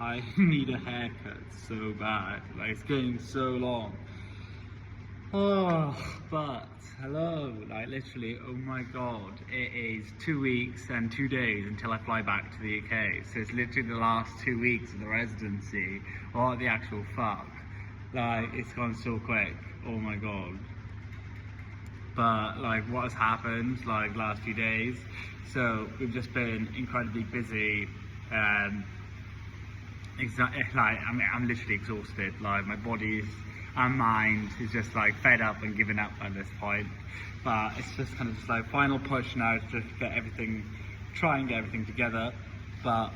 I need a haircut so bad. Like, it's getting so long. Oh, but hello, like literally, oh my god, it is 2 weeks and 2 days until I fly back to the UK. So it's literally the last 2 weeks of the residency. What the actual fuck? Like, it's gone so quick. Oh my god. But like, what has happened like last few days? So we've just been incredibly busy. Like, I mean, I'm literally exhausted. Like, my body and mind is just like fed up and given up at this point. But it's just kind of just like final push now to just get everything, try and get everything together. But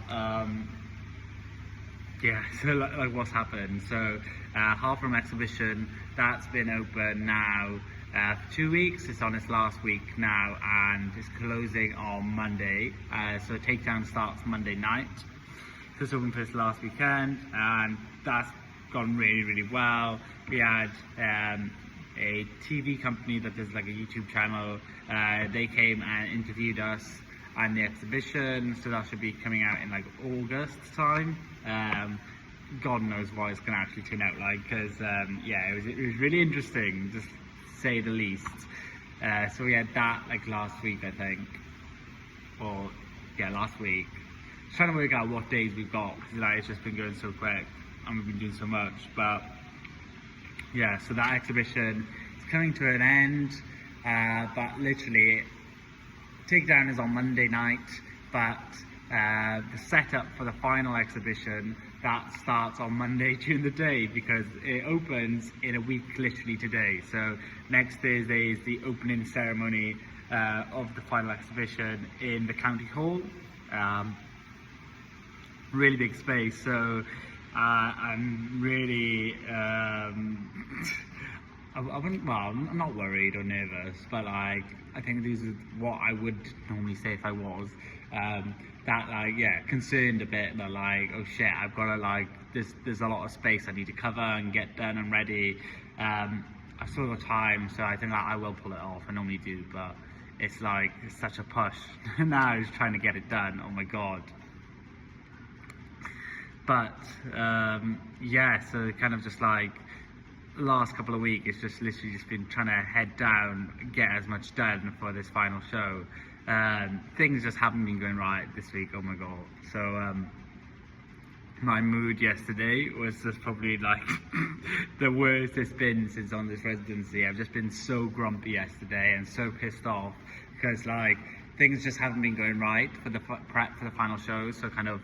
yeah, so like what's happened? So Half Room exhibition, that's been open now for 2 weeks. It's on its last week now, and it's closing on Monday. So Takedown starts Monday night. So it's open for this last weekend, and that's gone really, really well. We had a TV company that does like a YouTube channel. They came and interviewed us and the exhibition, so that should be coming out in like August time. God knows what it's going to actually turn out like, because yeah, it was really interesting, just to say the least. So we had that like last week, I think, or yeah, last week. Trying to work out what days we've got, because like, it's just been going so quick and we've been doing so much. But yeah, so that exhibition is coming to an end. But literally, Takedown is on Monday night, but the setup for the final exhibition, that starts on Monday during the day, because it opens in a week literally today. So next Thursday is the opening ceremony of the final exhibition in the county hall. Really big space, so I'm really I wouldn't, well, I'm not worried or nervous, but like, I think this is what I would normally say if I was that, like, yeah, concerned a bit that like, oh shit, I've got to like, there's a lot of space I need to cover and get done and ready. I've still got time, so I think that I will pull it off. I normally do, but it's like, it's such a push now, just trying to get it done. Oh my god. But yeah, so kind of just like last couple of weeks, it's just literally just been trying to head down, get as much done for this final show. Things just haven't been going right this week. Oh my god. So my mood yesterday was just probably like the worst it's been since on this residency. I've just been so grumpy yesterday and so pissed off, because like things just haven't been going right for the prep for the final show. So kind of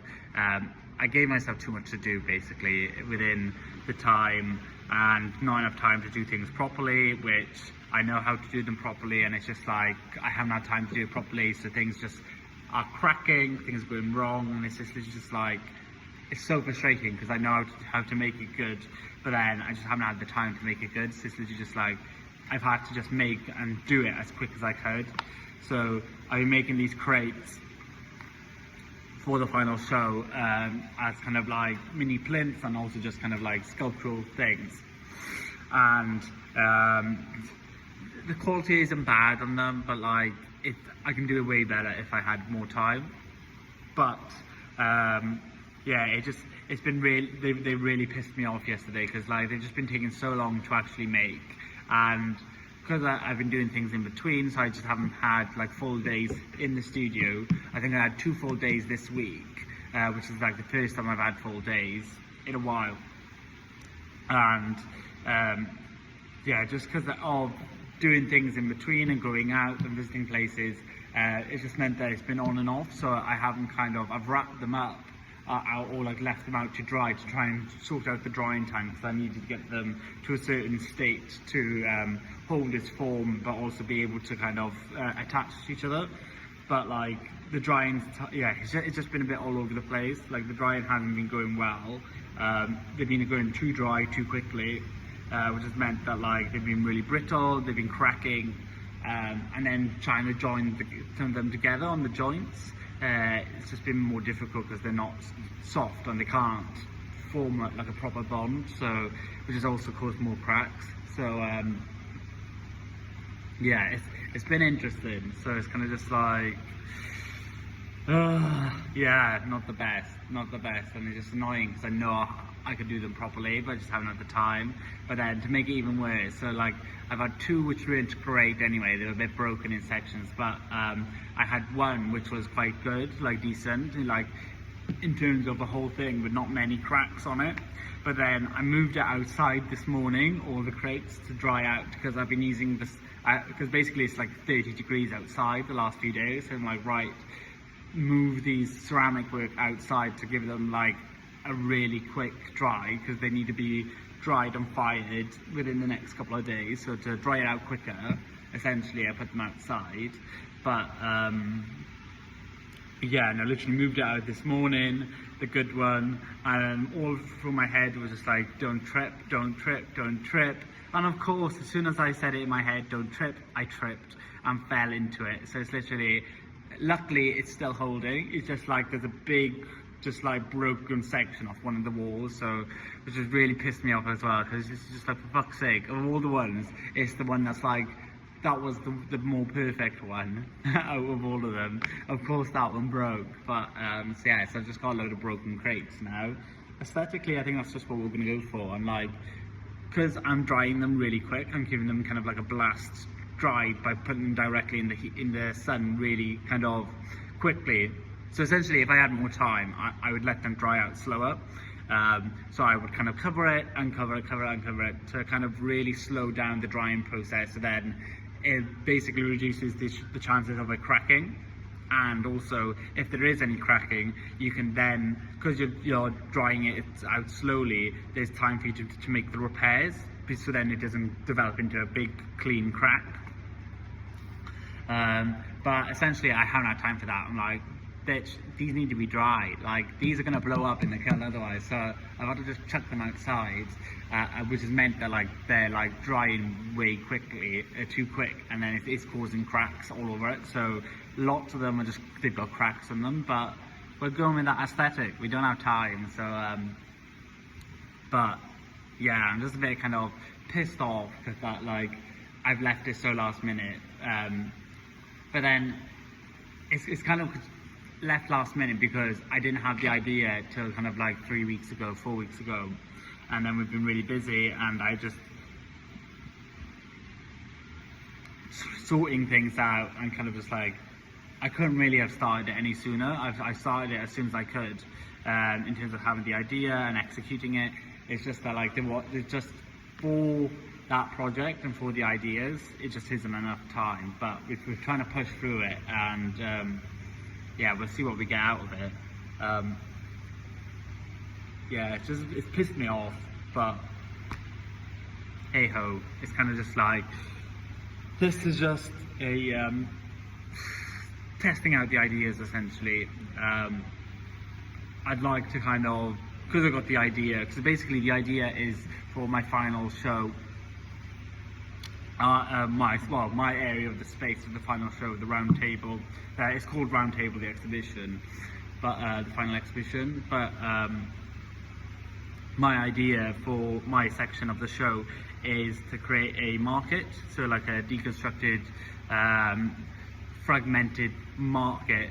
I gave myself too much to do basically within the time, and not enough time to do things properly, which I know how to do them properly, and it's just like I haven't had time to do it properly, so things just are cracking, things are going wrong, and it's just like, it's so frustrating, because I know how to make it good, but then I just haven't had the time to make it good. So it's literally just like, I've had to just make and do it as quick as I could. So I've been making these crates for the final show as kind of like mini plinths, and also just kind of like sculptural things. And the quality isn't bad on them, but like I can do it way better if I had more time. But yeah, it's been really, they really pissed me off yesterday, because like they've just been taking so long to actually make, and because I've been doing things in between, so I just haven't had like full days in the studio. I think I had 2 full days this week, which is like the first time I've had full days in a while. And yeah, just because of doing things in between and going out and visiting places, it just meant that it's been on and off. So I haven't I've wrapped them up or like left them out to dry to try and sort out the drying time, because I needed to get them to a certain state to hold its form, but also be able to kind of attach to each other. But like the drying, yeah, it's just been a bit all over the place. Like the drying hasn't been going well. They've been going too dry too quickly, which has meant that like they've been really brittle, they've been cracking, and then trying to join them together on the joints. It's just been more difficult, because they're not soft and they can't form like a proper bond, so which has also caused more cracks. So yeah, it's been interesting. So it's kind of just like, Yeah, not the best, not the best, and it's just annoying because I know I could do them properly, but I just haven't had the time. But then to make it even worse, so like I've had two which weren't great anyway; they were a bit broken in sections. But I had one which was quite good, like decent, like in terms of the whole thing, with not many cracks on it. But then I moved it outside this morning, all the crates, to dry out because I've been using this. Because basically it's like 30 degrees outside the last few days, so I'm like, right, move these ceramic work outside to give them like a really quick dry, because they need to be dried and fired within the next couple of days. So to dry it out quicker, essentially I put them outside. But yeah, and I literally moved it out this morning, the good one, and all through my head was just like, don't trip, don't trip, don't trip. And of course, as soon as I said it in my head, don't trip, I tripped and fell into it. So it's literally, luckily it's still holding. It's just like there's a big, just like broken section off one of the walls, so which has really pissed me off as well, because it's just like, for fuck's sake, of all the ones, it's the one that's like, that was the more perfect one out of all of them. Of course that one broke, but so yeah, so I've just got a load of broken crates now. Aesthetically, I think that's just what we're gonna go for. I'm like, because I'm drying them really quick, I'm giving them kind of like a blast dry by putting them directly in the heat, in the sun, really kind of quickly. So essentially, if I had more time, I would let them dry out slower. So I would kind of cover it, uncover it, cover it, uncover it, to kind of really slow down the drying process. So then it basically reduces the chances of it cracking. And also, if there is any cracking, you can then, because you're drying it out slowly, there's time for you to make the repairs, so then it doesn't develop into a big clean crack. But essentially, I haven't had time for that. I'm like, bitch, these need to be dried. Like, these are going to blow up in the kiln otherwise. So I've had to just chuck them outside, which has meant that like they're like drying way quickly, too quick, and then it's causing cracks all over it. So lots of them are just, they've got cracks in them, but we're going with that aesthetic. We don't have time, so but yeah, I'm just a bit kind of pissed off because that, like, I've left it so last minute. But then it's kind of left last minute because I didn't have the idea till kind of like 3 weeks ago, 4 weeks ago, and then we've been really busy, and I just sorting things out, and kind of just like, I couldn't really have started it any sooner. I started it as soon as I could, in terms of having the idea and executing it. It's just that like there's just, for that project and for the ideas, it just isn't enough time. But we're trying to push through it, and yeah, we'll see what we get out of it. Yeah, it's pissed me off, but hey ho, it's kind of just like, this is just a testing out the ideas essentially. I'd like to kind of, because I got the idea, because basically the idea is for my final show, my area of the space of the final show, the round table. It's called Round Table, the exhibition, but the final exhibition. But my idea for my section of the show is to create a market, so like a deconstructed, fragmented market,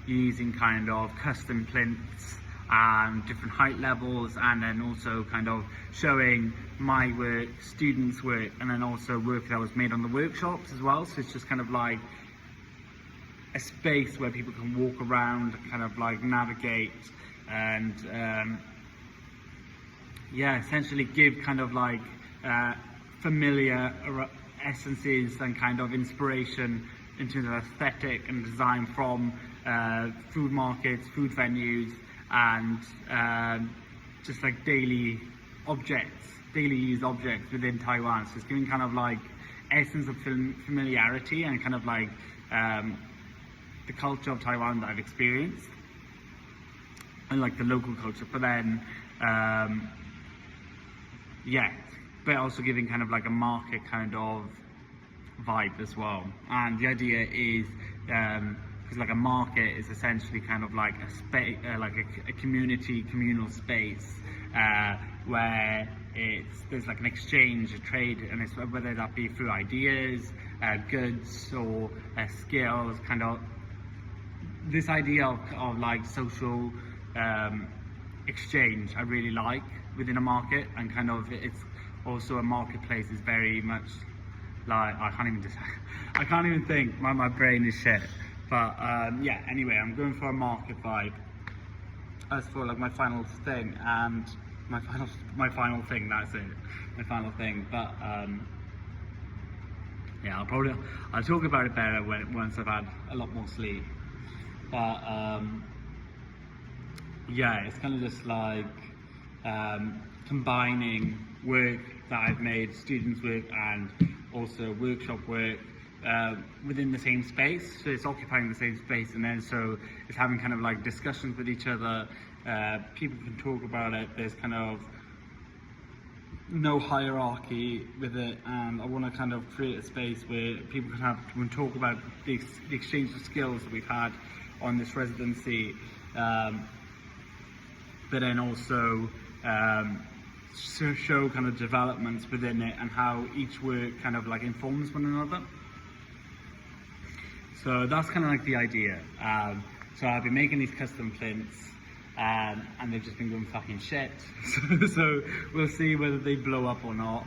using kind of custom plinths and different height levels, and then also kind of showing my work, students' work, and then also work that was made on the workshops as well. So it's just kind of like a space where people can walk around, kind of like navigate, and yeah, essentially give kind of like familiar essences and kind of inspiration in terms of aesthetic and design from food markets, food venues, and just like daily used objects within Taiwan. So it's giving kind of like essence of familiarity and kind of like the culture of Taiwan that I've experienced, and like the local culture, but then yeah, but also giving kind of like a market kind of vibe as well. And the idea is, because like a market is essentially kind of like a space, like a communal space, where there's like an exchange, a trade, and it's whether that be through ideas, goods, or skills, kind of this idea of like social exchange I really like within a market, and kind of it's also a marketplace is very much like I can't even think. My brain is shit. But yeah. Anyway, I'm going for a market vibe as for like my final thing, and my final thing. That's it. My final thing. But yeah, I'll talk about it better once I've had a lot more sleep. But yeah, it's kind of just like combining work that I've made, students' work, and also workshop work within the same space. So it's occupying the same space, and then so it's having kind of like discussions with each other. People can talk about it. There's kind of no hierarchy with it, and I want to kind of create a space where people can talk about the exchange of skills that we've had on this residency, but then also show kind of developments within it and how each work kind of like informs one another. So that's kind of like the idea. So I've been making these custom plinths, and they've just been going fucking shit. So we'll see whether they blow up or not,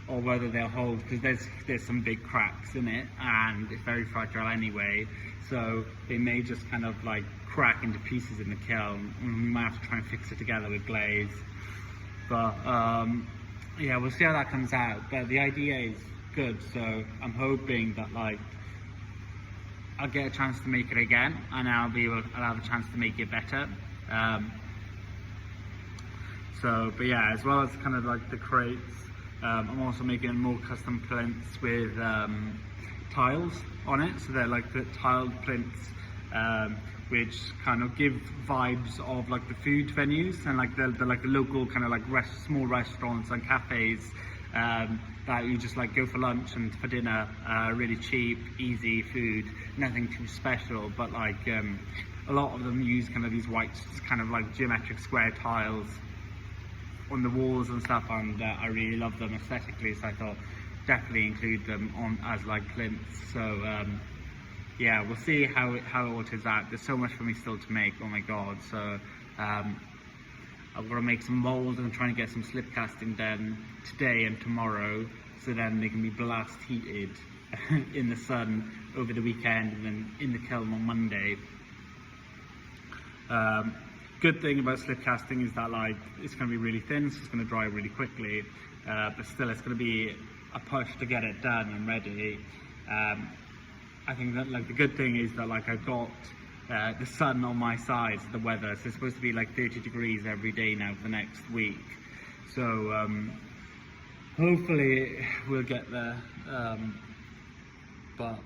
or whether they'll hold, because there's some big cracks in it, and it's very fragile anyway. So they may just kind of like crack into pieces in the kiln, and we might have to try and fix it together with glaze. But yeah, we'll see how that comes out. But the idea is good, so I'm hoping that like I'll get a chance to make it again, and I'll have a chance to make it better. But yeah, as well as kind of like the crates, I'm also making more custom plinths with tiles on it. So they're like the tiled plinths, which kind of give vibes of like the food venues and like the local kind of like small restaurants and cafes that you just like go for lunch and for dinner. Really cheap, easy food, nothing too special, but like a lot of them use kind of these white kind of like geometric square tiles on the walls and stuff, and I really love them aesthetically, so I thought definitely include them on as like plinths. So yeah, we'll see how it all turns out. There's so much for me still to make, oh my god. So I've got to make some mould and trying to get some slip casting done today and tomorrow, so then they can be blast heated in the sun over the weekend and then in the kiln on Monday. Good thing about slip casting is that like it's going to be really thin, so it's going to dry really quickly, but still it's going to be a push to get it done and ready. I think that like the good thing is that like I've got the sun on my side, the weather, so it's supposed to be like 30 degrees every day now for the next week, so hopefully we'll get there. But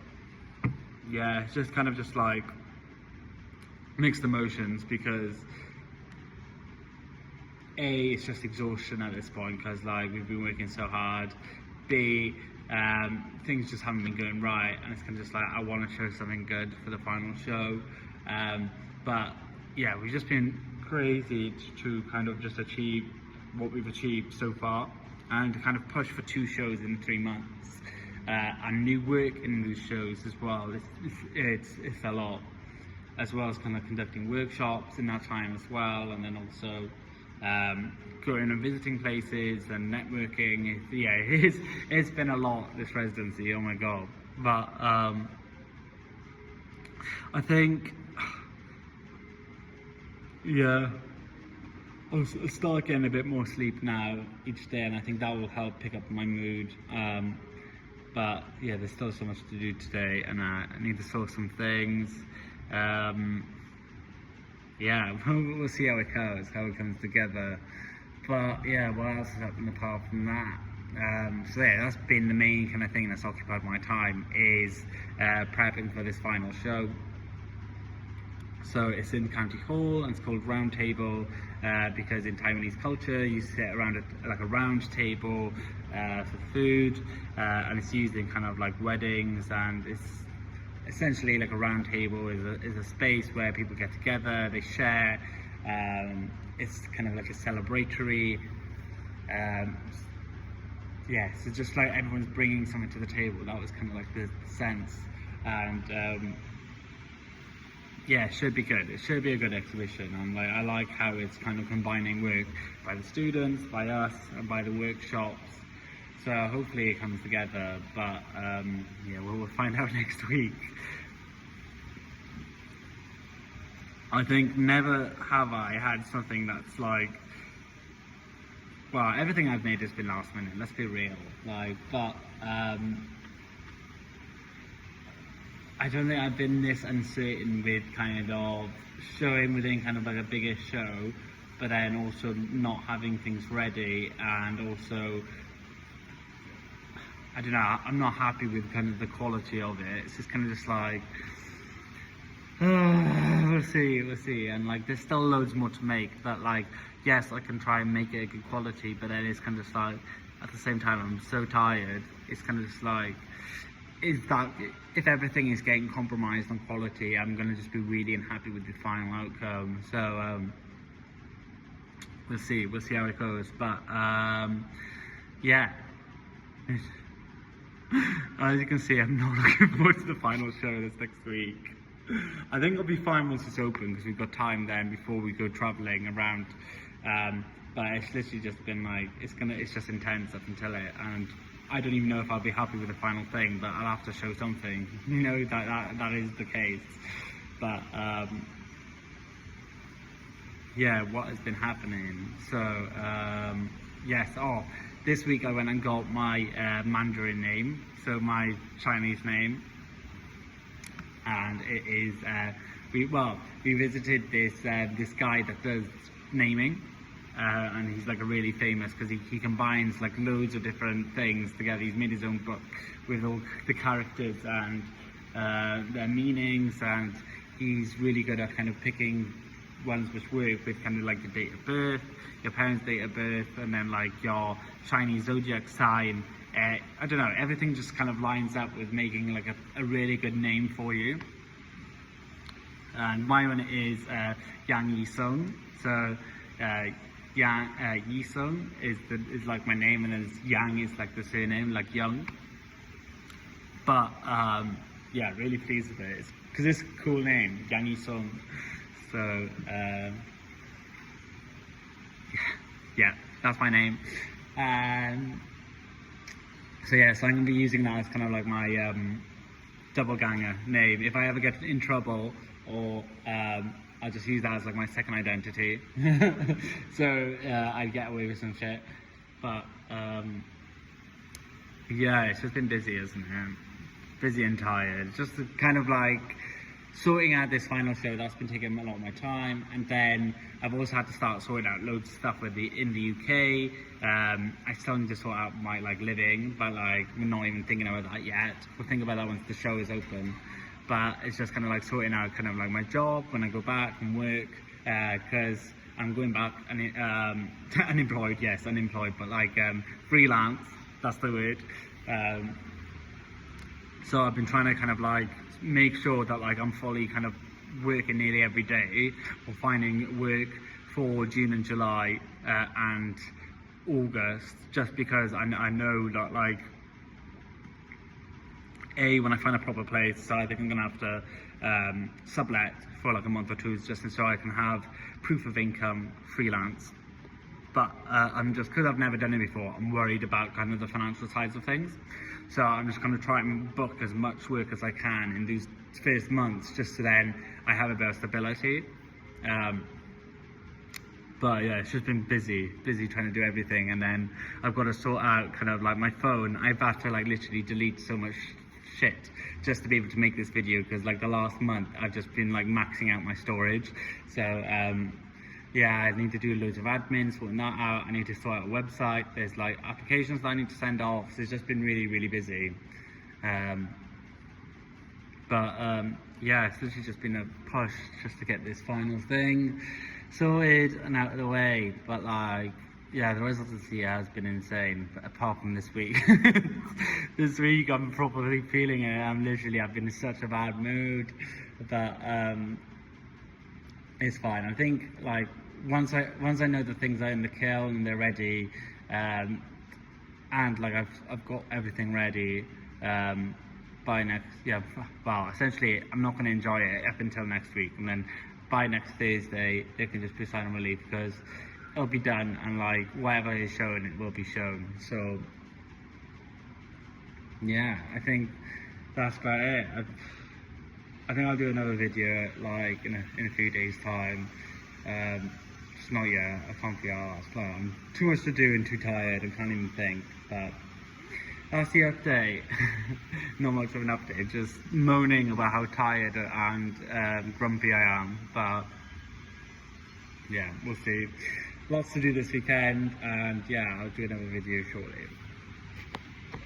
yeah, it's just kind of just like mixed emotions, because A, it's just exhaustion at this point because like we've been working so hard. B, things just haven't been going right, and it's kind of just like I want to show something good for the final show. But yeah, we've just been crazy to kind of just achieve what we've achieved so far, and to kind of push for 2 shows in 3 months, and new work in those shows as well. It's a lot, as well as kind of conducting workshops in that time as well, and then also going and visiting places and networking. Yeah, it's been a lot, this residency, oh my god. But I think, yeah, I'll start getting a bit more sleep now each day, and I think that will help pick up my mood. But yeah, there's still so much to do today, and I need to sort some things. Yeah, we'll see how it goes, how it comes together. But yeah, what else has happened apart from that? So yeah, that's been the main kind of thing that's occupied my time, is prepping for this final show. So it's in County Hall, and it's called Round Table because in Taiwanese culture you sit around a round table for food, and it's used in kind of like weddings, and it's essentially like a round table is a space where people get together, they share. It's kind of like a celebratory. Yeah, so just like everyone's bringing something to the table. That was kind of like the sense, and yeah, it should be good. It should be a good exhibition, and like I like how it's kind of combining work by the students, by us, and by the workshops. So hopefully it comes together. But yeah, we'll find out next week. I think never have I had something that's like, well, everything I've made has been last minute. Let's be real. Like, but I don't think I've been this uncertain with kind of showing within kind of like a bigger show, but then also not having things ready, and also, I don't know, I'm not happy with kind of the quality of it. It's just kind of just like, we'll see. And like, there's still loads more to make, but like, yes, I can try and make it a good quality, but then it's kind of just like, at the same time, I'm so tired. It's kind of just like, is that if everything is getting compromised on quality, I'm gonna just be really unhappy with the final outcome. So we'll see how it goes. But yeah, as you can see, I'm not looking forward to the final show this next week. I think it'll be fine once it's open, because we've got time then before we go traveling around. But it's literally just been like, it's just intense up until it, and I don't even know if I'll be happy with the final thing, but I'll have to show something. You know, that is the case. But yeah, what has been happening? So yes, this week I went and got my Mandarin name, so my Chinese name, and it is we visited this guy that does naming. And he's like a really famous, because he combines like loads of different things together. He's made his own book with all the characters and their meanings, and he's really good at kind of picking ones which work with kind of like your date of birth, your parents' date of birth, and then like your Chinese zodiac sign. I don't know, everything just kind of lines up with making like a really good name for you. And my one is Yang Yi Song. So Yi Song is like my name, and then Yang is like the surname, like Young. But yeah, really pleased with it, because it's a cool name, Yang Yi Song. So yeah, that's my name. So yeah, so I'm gonna be using that as kind of like my double ganger name. If I ever get in trouble, or I'll just use that as like my second identity. So I'd get away with some shit. But yeah, it's just been busy, isn't it? Busy and tired. Just kind of like sorting out this final show, that's been taking a lot of my time. And then I've also had to start sorting out loads of stuff in the UK. I still need to sort out my like living, but like we're not even thinking about that yet. We'll think about that once the show is open. But it's just kind of like sorting out kind of like my job when I go back and work, because I'm going back unemployed, yes, unemployed, but like freelance, that's the word. So I've been trying to kind of like make sure that like I'm fully kind of working nearly every day, or finding work for June and July and August, just because I know that like, when I find a proper place, so I think I'm gonna have to sublet for like a month or two, just so I can have proof of income freelance. But I'm just, because I've never done it before, I'm worried about kind of the financial sides of things. So I'm just gonna try and book as much work as I can in these first months, just so then I have a bit of stability. But yeah, it's just been busy trying to do everything, and then I've got to sort out kind of like my phone. I've had to like literally delete so much shit just to be able to make this video, because like the last month I've just been like maxing out my storage. So yeah, I need to do loads of admin, sorting that out. I need to sort out a website. There's like applications that I need to send off. So it's just been really busy. Yeah, it's literally just been a push just to get this final thing sorted and out of the way. But like, yeah, the residency has been insane, but apart from this week. This week I'm properly feeling it. I've been in such a bad mood, but it's fine. I think like once I know the things are in the kiln and they're ready, and like I've got everything ready, by by next, well, essentially I'm not going to enjoy it up until next week, and then by next Thursday they can just be signing relief because it'll be done, and like whatever is shown, it will be shown. So yeah, I think that's about it. I think I'll do another video like in a few days time. Just not yet, I can't be arsed, but I'm too much to do and too tired and can't even think, but that's the update. Not much of an update, just moaning about how tired and grumpy I am, but yeah, we'll see. Lots to do this weekend, and yeah, I'll do another video shortly.